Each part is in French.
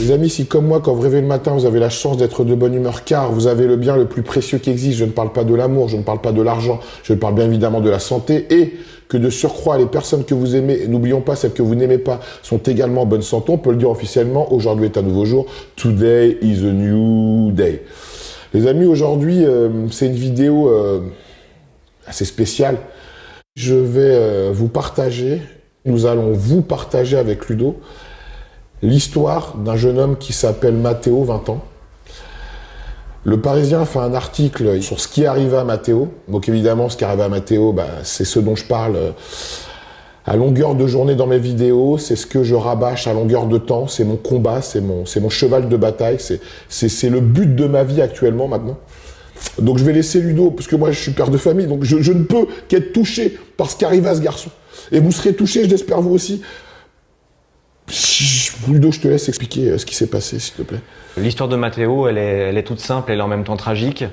Les amis, si comme moi, quand vous rêvez le matin, vous avez la chance d'être de bonne humeur, car vous avez le bien le plus précieux qui existe, je ne parle pas de l'amour, je ne parle pas de l'argent, je parle bien évidemment de la santé, et que de surcroît, les personnes que vous aimez, et n'oublions pas celles que vous n'aimez pas, sont également en bonne santé, on peut le dire officiellement, aujourd'hui est un nouveau jour, today is a new day. Les amis, aujourd'hui, c'est une vidéo assez spéciale. Je vais nous allons vous partager avec Ludo, l'histoire d'un jeune homme qui s'appelle Matteo, 20 ans. Le Parisien a fait un article sur ce qui est arrivé à Matteo. Donc évidemment, ce qui est arrivé à Matteo, c'est ce dont je parle à longueur de journée dans mes vidéos. C'est ce que je rabâche à longueur de temps. C'est mon combat, c'est mon cheval de bataille. C'est le but de ma vie actuellement maintenant. Donc je vais laisser Ludo, parce que moi je suis père de famille, donc je ne peux qu'être touché par ce qui arrive à ce garçon. Et vous serez touchés, je l'espère vous aussi. Ludo, je te laisse expliquer ce qui s'est passé, s'il te plaît. L'histoire de Matteo, elle est toute simple, elle est en même temps tragique.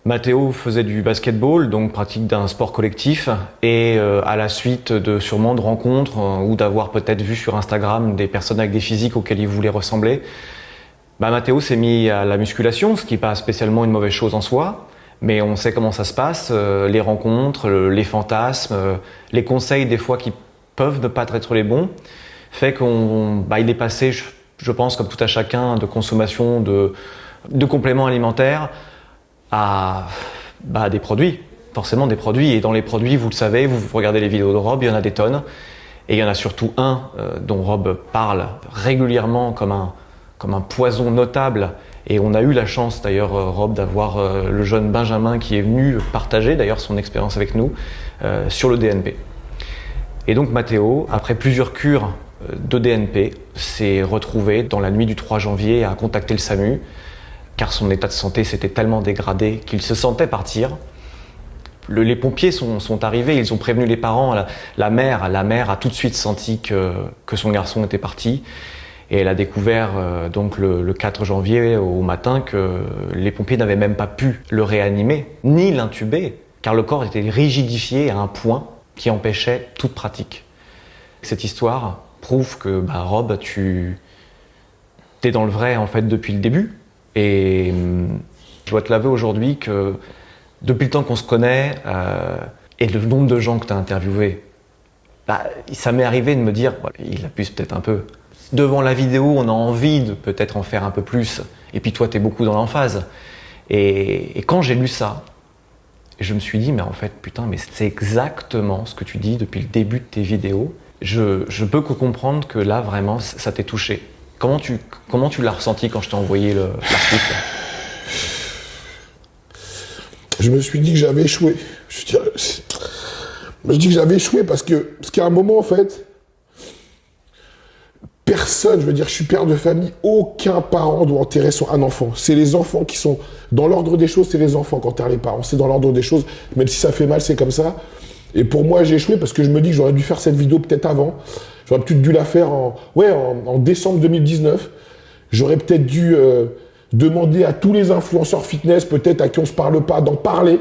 Matteo faisait du basketball, donc pratique d'un sport collectif, et à la suite de sûrement de rencontres ou d'avoir peut-être vu sur Instagram des personnes avec des physiques auxquels il voulait ressembler, Matteo s'est mis à la musculation, ce qui n'est pas spécialement une mauvaise chose en soi, mais on sait comment ça se passe, les rencontres, les fantasmes, les conseils des fois qui peuvent ne pas être les bons, fait qu'il est passé, je pense, comme tout à chacun, de consommation de compléments alimentaires à des produits, forcément des produits. Et dans les produits, vous le savez, vous regardez les vidéos de Rob, il y en a des tonnes. Et il y en a surtout un dont Rob parle régulièrement comme un poison notable. Et on a eu la chance d'ailleurs, Rob, d'avoir le jeune Benjamin qui est venu partager d'ailleurs son expérience avec nous sur le DNP. Et donc Matteo, après plusieurs cures de DNP, s'est retrouvé dans la nuit du 3 janvier à contacter le SAMU, car son état de santé s'était tellement dégradé qu'il se sentait partir. Les pompiers sont arrivés, ils ont prévenu les parents. La mère a tout de suite senti que son garçon était parti. Et elle a découvert donc le 4 janvier au matin que les pompiers n'avaient même pas pu le réanimer, ni l'intuber, car le corps était rigidifié à un point qui empêchait toute pratique. Cette histoire prouve que Rob, tu es dans le vrai en fait depuis le début. Et je dois te l'avouer aujourd'hui que depuis le temps qu'on se connaît et le nombre de gens que tu as interviewés, ça m'est arrivé de me dire, il abuse peut-être un peu. Devant la vidéo, on a envie de peut-être en faire un peu plus. Et puis toi, tu es beaucoup dans l'emphase. Et quand j'ai lu ça, je me suis dit, mais en fait, putain, mais c'est exactement ce que tu dis depuis le début de tes vidéos. Je peux que comprendre que là, vraiment, ça t'est touché. Comment tu l'as ressenti quand je t'ai envoyé l'article ? Je me suis dit que j'avais échoué. Je me suis dit que j'avais échoué parce qu'à un moment, en fait, personne, je suis père de famille, aucun parent doit enterrer un enfant. C'est les enfants qui sont, dans l'ordre des choses, c'est les enfants qui enterrent les parents. C'est dans l'ordre des choses, même si ça fait mal, c'est comme ça. Et pour moi, j'ai échoué parce que je me dis que j'aurais dû faire cette vidéo peut-être avant. J'aurais peut-être dû la faire en décembre 2019. J'aurais peut-être dû demander à tous les influenceurs fitness, peut-être à qui on se parle pas, d'en parler.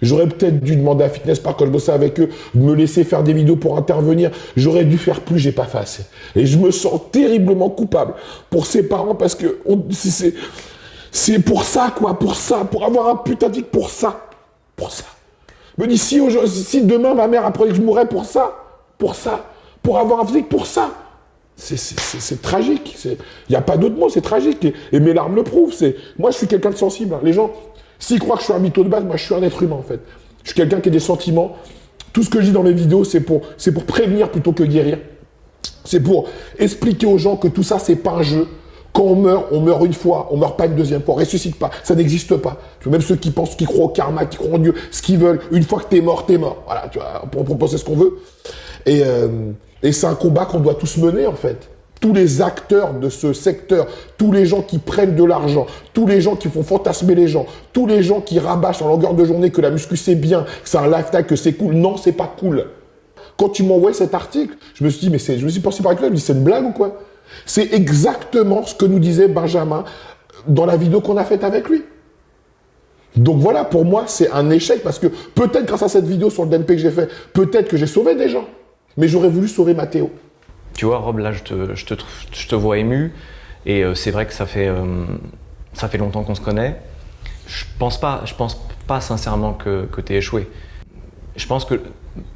J'aurais peut-être dû demander à Fitness Park, quand je bossais avec eux, de me laisser faire des vidéos pour intervenir. J'aurais dû faire plus, j'ai pas fait assez. Et je me sens terriblement coupable pour ces parents parce que c'est pour ça, quoi, pour avoir un putain de pour ça. Je me dis, si demain ma mère apprenait que je mourrais pour avoir un physique pour ça. C'est tragique. Il n'y a pas d'autre mot, c'est tragique. Et mes larmes le prouvent. Moi, je suis quelqu'un de sensible. Les gens, s'ils croient que je suis un mytho de base, moi, je suis un être humain, en fait. Je suis quelqu'un qui a des sentiments. Tout ce que je dis dans mes vidéos, c'est pour prévenir plutôt que guérir. C'est pour expliquer aux gens que tout ça, c'est pas un jeu. Quand on meurt une fois, on meurt pas une deuxième fois, on ressuscite pas, ça n'existe pas. Tu vois, même ceux qui pensent, qui croient au karma, qui croient en Dieu, ce qu'ils veulent, une fois que t'es mort. Voilà, tu vois, on peut penser ce qu'on veut. Et c'est un combat qu'on doit tous mener, en fait. Tous les acteurs de ce secteur, tous les gens qui prennent de l'argent, tous les gens qui font fantasmer les gens, tous les gens qui rabâchent en longueur de journée que la muscu c'est bien, que c'est un lifestyle, que c'est cool. Non, c'est pas cool. Quand tu m'envoies cet article, je me suis dit, je me suis pensé par là, je me dis, c'est une blague ou quoi? C'est exactement ce que nous disait Benjamin dans la vidéo qu'on a faite avec lui. Donc voilà, pour moi, c'est un échec parce que peut-être grâce à cette vidéo sur le DNP que j'ai fait, peut-être que j'ai sauvé des gens. Mais j'aurais voulu sauver Matteo. Tu vois, Rob, là, je te vois ému. Et c'est vrai que ça fait longtemps qu'on se connaît. Je pense pas sincèrement que tu aies échoué. Je pense que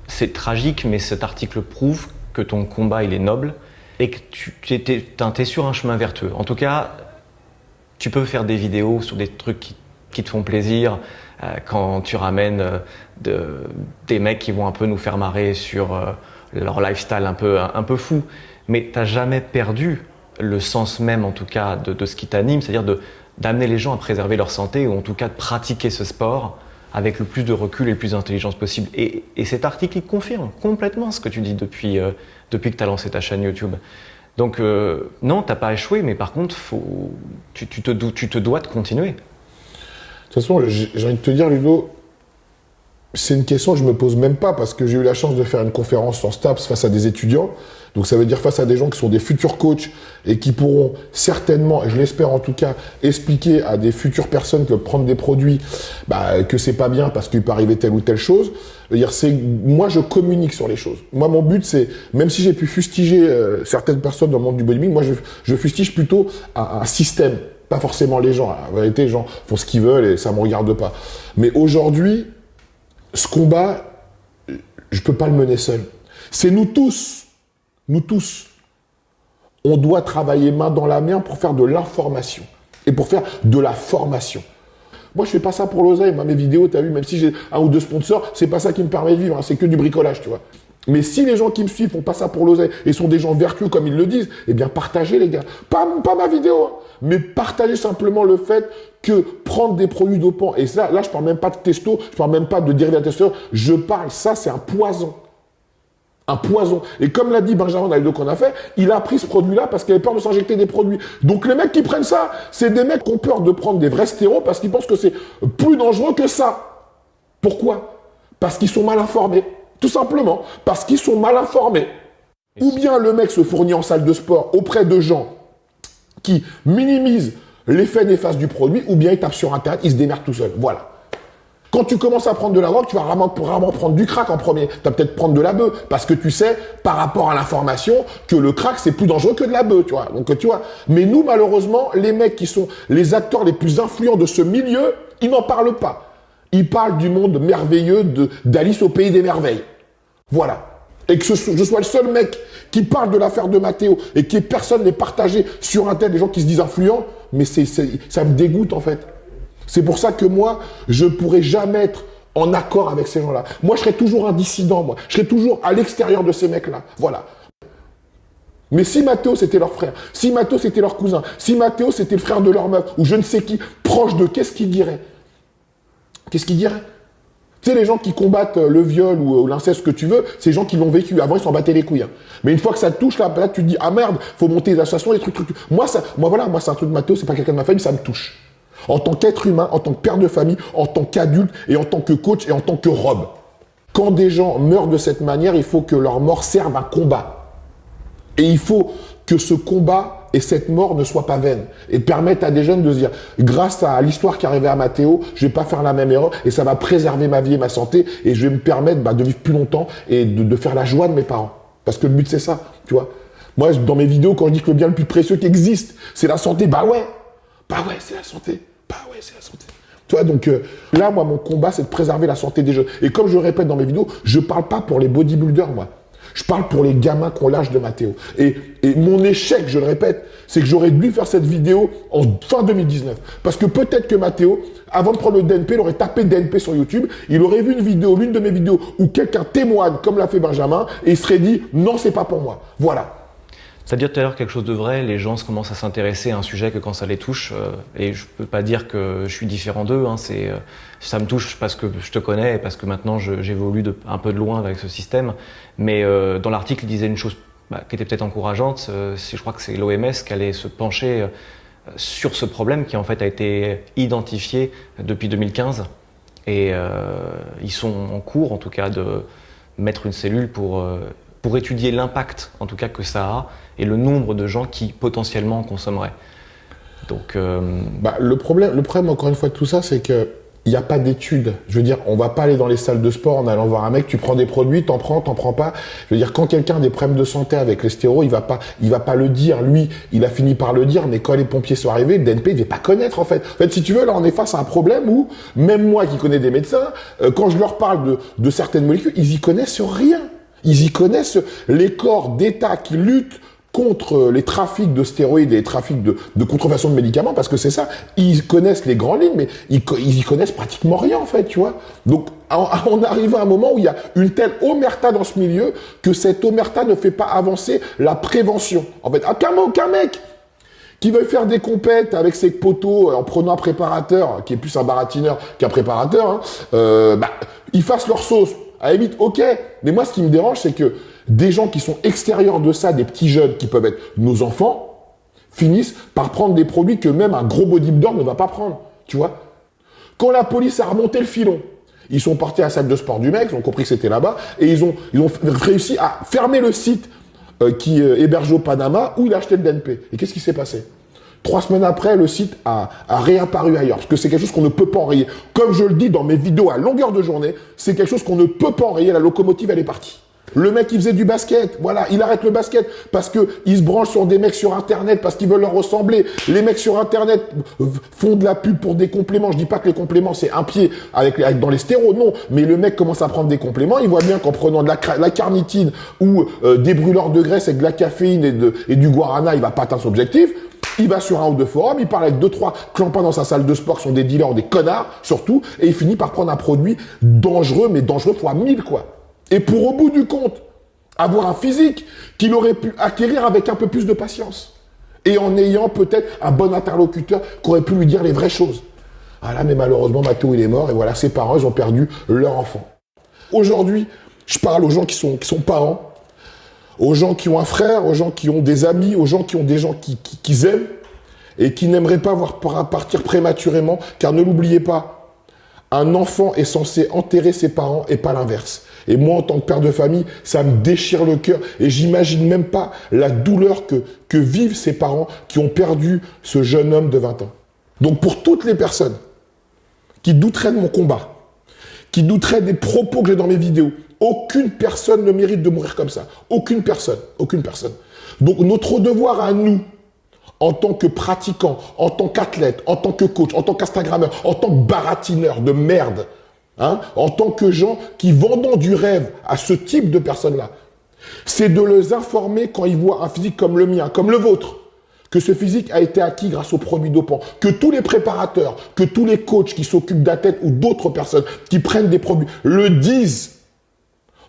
c'est tragique, mais cet article prouve que ton combat, il est noble et que tu es sur un chemin vertueux. En tout cas, tu peux faire des vidéos sur des trucs qui te font plaisir, quand tu ramènes des mecs qui vont un peu nous faire marrer sur leur lifestyle un peu fou. Mais tu n'as jamais perdu le sens même, en tout cas, de ce qui t'anime, c'est-à-dire d'amener les gens à préserver leur santé, ou en tout cas de pratiquer ce sport avec le plus de recul et le plus d'intelligence possible. Et cet article, il confirme complètement ce que tu dis depuis que tu as lancé ta chaîne YouTube. Donc non, tu n'as pas échoué, mais par contre, tu te dois de continuer. De toute façon, j'ai envie de te dire, Ludo, c'est une question que je me pose même pas, parce que j'ai eu la chance de faire une conférence sur STAPS face à des étudiants. Donc ça veut dire face à des gens qui sont des futurs coachs et qui pourront certainement, et je l'espère en tout cas, expliquer à des futures personnes que prendre des produits, que c'est pas bien parce qu'il peut arriver telle ou telle chose. Moi, je communique sur les choses. Moi, mon but, c'est, même si j'ai pu fustiger certaines personnes dans le monde du bodybuilding, moi, je fustige plutôt un système, pas forcément les gens. En vérité, les gens font ce qu'ils veulent et ça me regarde pas. Mais aujourd'hui, ce combat, je peux pas le mener seul. C'est nous tous, on doit travailler main dans la main pour faire de l'information et pour faire de la formation. Moi, je fais pas ça pour l'oseille. Mes vidéos, tu as vu, même si j'ai 1 ou 2 sponsors, c'est pas ça qui me permet de vivre. C'est que du bricolage, tu vois. Mais si les gens qui me suivent font pas ça pour l'oseille et sont des gens vertueux comme ils le disent, eh bien, partagez, les gars. Pas ma vidéo, mais partagez simplement le fait que prendre des produits dopants, et ça, là, je parle même pas de testo, je parle même pas de dérivés de testo, ça, c'est un poison. Un poison. Et comme l'a dit Benjamin dans la vidéo qu'on a fait, il a pris ce produit-là parce qu'il avait peur de s'injecter des produits. Donc les mecs qui prennent ça, c'est des mecs qui ont peur de prendre des vrais stéroïdes parce qu'ils pensent que c'est plus dangereux que ça. Pourquoi? Parce qu'ils sont mal informés. Tout simplement. Parce qu'ils sont mal informés. Ou bien le mec se fournit en salle de sport auprès de gens qui minimisent l'effet néfaste du produit, ou bien il tape sur Internet, il se démerde tout seul. Voilà. Quand tu commences à prendre de la drogue, tu vas vraiment prendre du crack en premier. Tu vas peut-être prendre de la bœuf parce que tu sais, par rapport à l'information, que le crack, c'est plus dangereux que de la bœuf, tu vois. Donc, tu vois. Mais nous, malheureusement, les mecs qui sont les acteurs les plus influents de ce milieu, ils n'en parlent pas. Ils parlent du monde merveilleux d'Alice au pays des merveilles. Voilà. Et que je sois le seul mec qui parle de l'affaire de Matteo et que personne n'ait partagé sur Internet des gens qui se disent influents, mais ça me dégoûte, en fait. C'est pour ça que moi, je ne pourrai jamais être en accord avec ces gens-là. Moi, je serai toujours un dissident, moi. Je serai toujours à l'extérieur de ces mecs-là. Voilà. Mais si Matteo, c'était leur frère, si Matteo, c'était leur cousin, si Matteo, c'était le frère de leur meuf, ou je ne sais qui, proche d'eux, qu'est-ce qu'ils diraient? Qu'est-ce qu'ils diraient? Tu sais, les gens qui combattent le viol ou l'inceste, ce que tu veux, c'est les gens qui l'ont vécu. Avant, ils s'en battaient les couilles. Hein. Mais une fois que ça te touche, là, tu te dis, ah merde, faut monter les associations, les trucs. Moi, c'est un truc de Matteo, c'est pas quelqu'un de ma famille, ça me touche. En tant qu'être humain, en tant que père de famille, en tant qu'adulte et en tant que coach et en tant que robe. Quand des gens meurent de cette manière, il faut que leur mort serve à combat. Et il faut que ce combat et cette mort ne soient pas vaines et permettent à des jeunes de se dire, grâce à l'histoire qui est arrivée à Matteo, je vais pas faire la même erreur et ça va préserver ma vie et ma santé et je vais me permettre de vivre plus longtemps et de faire la joie de mes parents. Parce que le but, c'est ça, tu vois. Moi, dans mes vidéos, quand je dis que le bien le plus précieux qui existe, c'est la santé, c'est la santé. C'est la santé. Tu vois, donc là, moi, mon combat, c'est de préserver la santé des jeunes. Et comme je le répète dans mes vidéos, je parle pas pour les bodybuilders, moi. Je parle pour les gamins qu'on lâche de Matteo. Et mon échec, je le répète, c'est que j'aurais dû faire cette vidéo en fin 2019. Parce que peut-être que Matteo, avant de prendre le DNP, il aurait tapé DNP sur YouTube, il aurait vu une vidéo, l'une de mes vidéos, où quelqu'un témoigne, comme l'a fait Benjamin, et il serait dit, non, c'est pas pour moi. Voilà. C'est-à-dire tout à l'heure quelque chose de vrai, les gens se commencent à s'intéresser à un sujet que quand ça les touche, et je peux pas dire que je suis différent d'eux, hein, ça me touche parce que je te connais et parce que maintenant j'évolue un peu de loin avec ce système, mais dans l'article il disait une chose qui était peut-être encourageante, je crois que c'est l'OMS qui allait se pencher sur ce problème qui en fait a été identifié depuis 2015 et ils sont en cours en tout cas de mettre une cellule pour étudier l'impact en tout cas que ça a et le nombre de gens qui potentiellement en consommeraient. Donc, le problème encore une fois de tout ça, c'est que il n'y a pas d'études. Je veux dire, on va pas aller dans les salles de sport en allant voir un mec, tu prends des produits, t'en prends pas. Je veux dire, quand quelqu'un a des problèmes de santé avec les stéroïdes, il va pas le dire. Lui, il a fini par le dire, mais quand les pompiers sont arrivés, le DNP, il devait pas connaître, en fait. En fait, si tu veux, là, on est face à un problème où, même moi qui connais des médecins, quand je leur parle de certaines molécules, ils y connaissent rien. Ils y connaissent les corps d'État qui luttent contre les trafics de stéroïdes et les trafics de contrefaçon de médicaments, parce que c'est ça, ils connaissent les grandes lignes, mais ils y connaissent pratiquement rien, en fait, tu vois. Donc, on arrive à un moment où il y a une telle omerta dans ce milieu que cette omerta ne fait pas avancer la prévention. En fait, aucun mec qui veut faire des compètes avec ses potos en prenant un préparateur, qui est plus un baratineur qu'un préparateur, ils fassent leur sauce. À la limite, ok, mais moi, ce qui me dérange, c'est que des gens qui sont extérieurs de ça, des petits jeunes qui peuvent être nos enfants, finissent par prendre des produits que même un gros bodybuilder ne va pas prendre, tu vois. Quand la police a remonté le filon, ils sont partis à la salle de sport du mec, ils ont compris que c'était là-bas, et ils ont réussi à fermer le site qui héberge au Panama, où il a acheté le DNP. Et qu'est-ce qui s'est passé ? 3 semaines après, le site a réapparu ailleurs, parce que c'est quelque chose qu'on ne peut pas enrayer. Comme je le dis dans mes vidéos à longueur de journée, c'est quelque chose qu'on ne peut pas enrayer, la locomotive, elle est partie. Le mec, il faisait du basket, voilà, il arrête le basket parce que il se branche sur des mecs sur Internet, parce qu'ils veulent leur ressembler. Les mecs sur Internet font de la pub pour des compléments. Je dis pas que les compléments, c'est un pied dans les stéros, non. Mais le mec commence à prendre des compléments, il voit bien qu'en prenant de la carnitine ou des brûleurs de graisse avec de la caféine et du guarana, il va pas atteindre son objectif. Il va sur un ou deux forums, il parle avec 2-3 clampins dans sa salle de sport qui sont des dealers, des connards, surtout, et il finit par prendre un produit dangereux, mais dangereux fois 1000, quoi. Et pour, au bout du compte, avoir un physique qu'il aurait pu acquérir avec un peu plus de patience. Et en ayant peut-être un bon interlocuteur qui aurait pu lui dire les vraies choses. Voilà, mais malheureusement, Matteo, il est mort, et voilà, ses parents, ils ont perdu leur enfant. Aujourd'hui, je parle aux gens qui sont parents, aux gens qui ont un frère, aux gens qui ont des amis, aux gens qui ont des gens qu'ils aiment et qui n'aimeraient pas voir partir prématurément, car ne l'oubliez pas, un enfant est censé enterrer ses parents et pas l'inverse. Et moi, en tant que père de famille, ça me déchire le cœur et j'imagine même pas la douleur que vivent ces parents qui ont perdu ce jeune homme de 20 ans. Donc pour toutes les personnes qui douteraient de mon combat, qui douteraient des propos que j'ai dans mes vidéos, aucune personne ne mérite de mourir comme ça. Aucune personne. Aucune personne. Donc notre devoir à nous, en tant que pratiquants, en tant qu'athlète, en tant que coach, en tant qu'instagrammeur, en tant que baratineur de merde, en tant que gens qui vendent du rêve à ce type de personnes-là, c'est de les informer quand ils voient un physique comme le mien, comme le vôtre, que ce physique a été acquis grâce aux produits dopants, que tous les préparateurs, que tous les coachs qui s'occupent d'athlètes ou d'autres personnes qui prennent des produits le disent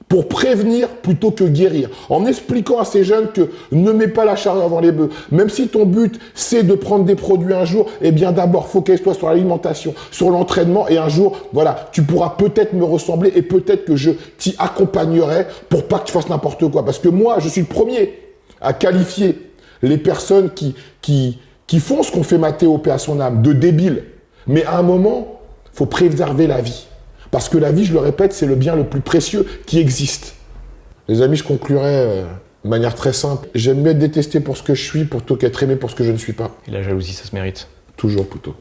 pour prévenir plutôt que guérir, en expliquant à ces jeunes que ne mets pas la charrue avant les bœufs. Même si ton but, c'est de prendre des produits un jour, eh bien d'abord, focalise-toi sur l'alimentation, sur l'entraînement, et un jour, voilà, tu pourras peut-être me ressembler et peut-être que je t'y accompagnerai pour pas que tu fasses n'importe quoi. Parce que moi, je suis le premier à qualifier les personnes qui font ce qu'on fait Matteo, paix à son âme, de débiles. Mais à un moment, faut préserver la vie. Parce que la vie, je le répète, c'est le bien le plus précieux qui existe. Les amis, je conclurai de manière très simple. J'aime mieux être détesté pour ce que je suis plutôt qu'être aimé pour ce que je ne suis pas. Et la jalousie, ça se mérite. Toujours plutôt.